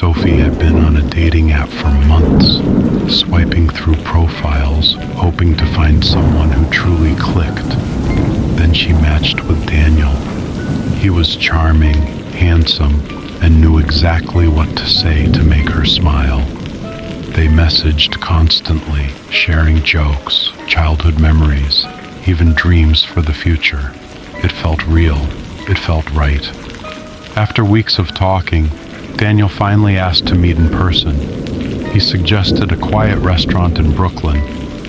Sophie had been on a dating app for months, swiping through profiles, hoping to find someone who truly clicked. Then she matched with Daniel. He was charming, handsome, and knew exactly what to say to make her smile. They messaged constantly, sharing jokes, childhood memories, even dreams for the future. It felt real. It felt right. After weeks of talking, Daniel finally asked to meet in person. He suggested a quiet restaurant in Brooklyn,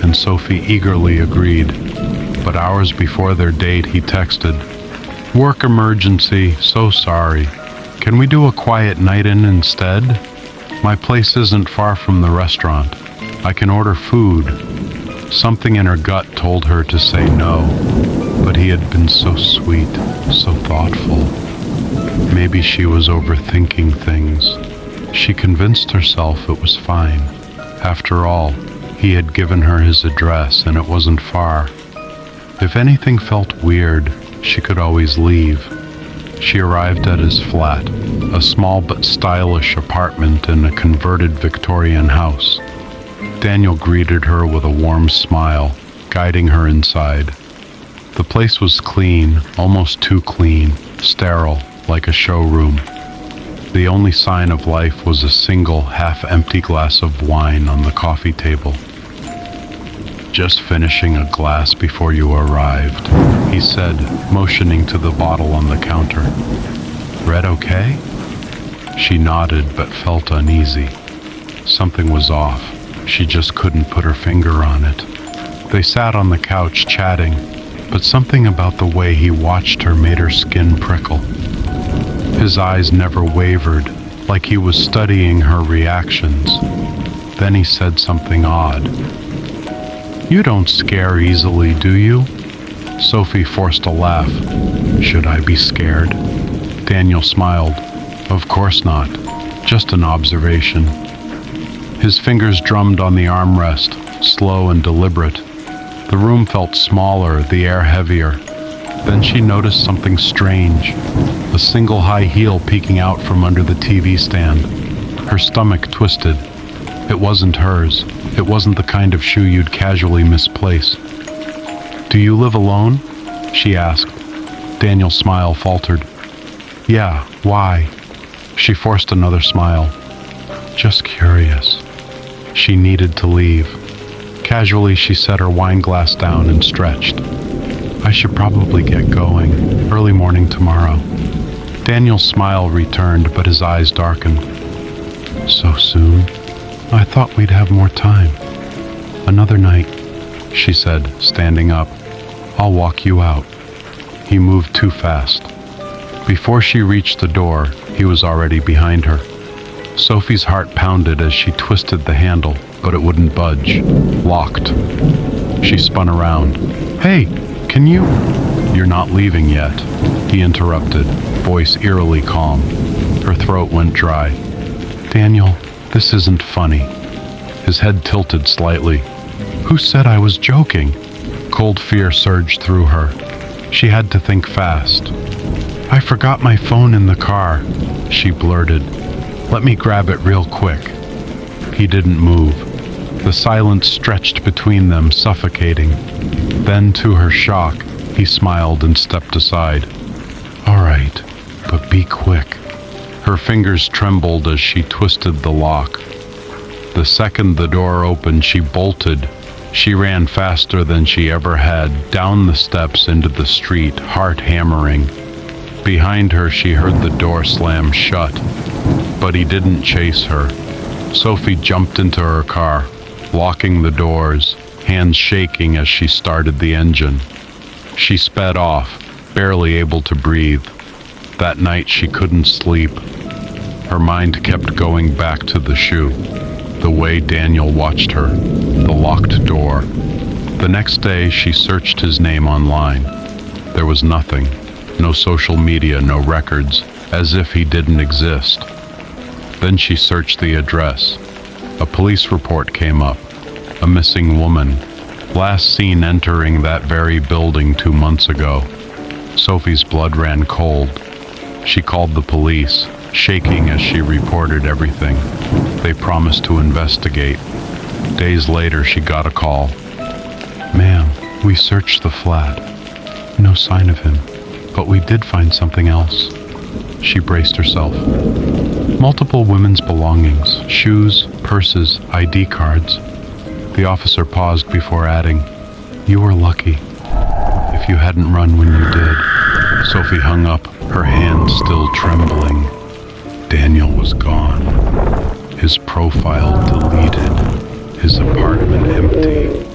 and Sophie eagerly agreed. But hours before their date, he texted, "Work emergency, so sorry. Can we do a quiet night in instead? My place isn't far from the restaurant. I can order food." Something in her gut told her to say no, but he had been so sweet, so thoughtful. Maybe she was overthinking things. She convinced herself it was fine. After all, he had given her his address and it wasn't far. If anything felt weird, she could always leave. She arrived at his flat, a small but stylish apartment in a converted Victorian house. Daniel greeted her with a warm smile, guiding her inside. The place was clean, almost too clean, sterile, like a showroom. The only sign of life was a single half-empty glass of wine on the coffee table. "Just finishing a glass before you arrived," he said, motioning to the bottle on the counter. "Red okay?" She nodded but felt uneasy. Something was off. She just couldn't put her finger on it. They sat on the couch chatting, but something about the way he watched her made her skin prickle. His eyes never wavered, like he was studying her reactions. Then he said something odd. "You don't scare easily, do you?" Sophie forced a laugh. "Should I be scared?" Daniel smiled. "Of course not. Just an observation." His fingers drummed on the armrest, slow and deliberate. The room felt smaller, the air heavier. Then she noticed something strange, a single high heel peeking out from under the TV stand. Her stomach twisted. It wasn't hers. It wasn't the kind of shoe you'd casually misplace. "Do you live alone?" she asked. Daniel's smile faltered. "Yeah, why?" She forced another smile. "Just curious." She needed to leave. Casually, she set her wine glass down and stretched. "I should probably get going. Early morning tomorrow." Daniel's smile returned, but his eyes darkened. "So soon? I thought we'd have more time." "Another night," she said, standing up. "I'll walk you out." He moved too fast. Before she reached the door, he was already behind her. Sophie's heart pounded as she twisted the handle, but it wouldn't budge. Locked. She spun around. "Hey, can you—" "You're not leaving yet," he interrupted, voice eerily calm. Her throat went dry. "Daniel, this isn't funny." His head tilted slightly. "Who said I was joking?" Cold fear surged through her. She had to think fast. "I forgot my phone in the car," she blurted. "Let me grab it real quick." He didn't move. The silence stretched between them, suffocating. Then, to her shock, he smiled and stepped aside. "All right, but be quick." Her fingers trembled as she twisted the lock. The second the door opened, she bolted. She ran faster than she ever had, down the steps into the street, heart hammering. Behind her, she heard the door slam shut. But he didn't chase her. Sophie jumped into her car, locking the doors, hands shaking as she started the engine. She sped off, barely able to breathe. That night she couldn't sleep. Her mind kept going back to the shoe, the way Daniel watched her, the locked door. The next day she searched his name online. There was nothing, no social media, no records, as if he didn't exist. Then she searched the address. A police report came up. A missing woman, last seen entering that very building 2 months ago. Sophie's blood ran cold. She called the police, shaking as she reported everything. They promised to investigate. Days later, she got a call. "Ma'am, we searched the flat. No sign of him, but we did find something else." She braced herself. Multiple women's belongings, shoes, purses, ID cards. The officer paused before adding, "You were lucky. If you hadn't run when you did." Sophie hung up, her hands still trembling. Daniel was gone. His profile deleted. His apartment empty.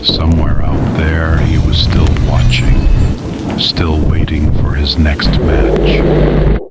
Somewhere out there, he was still watching, still waiting for his next match.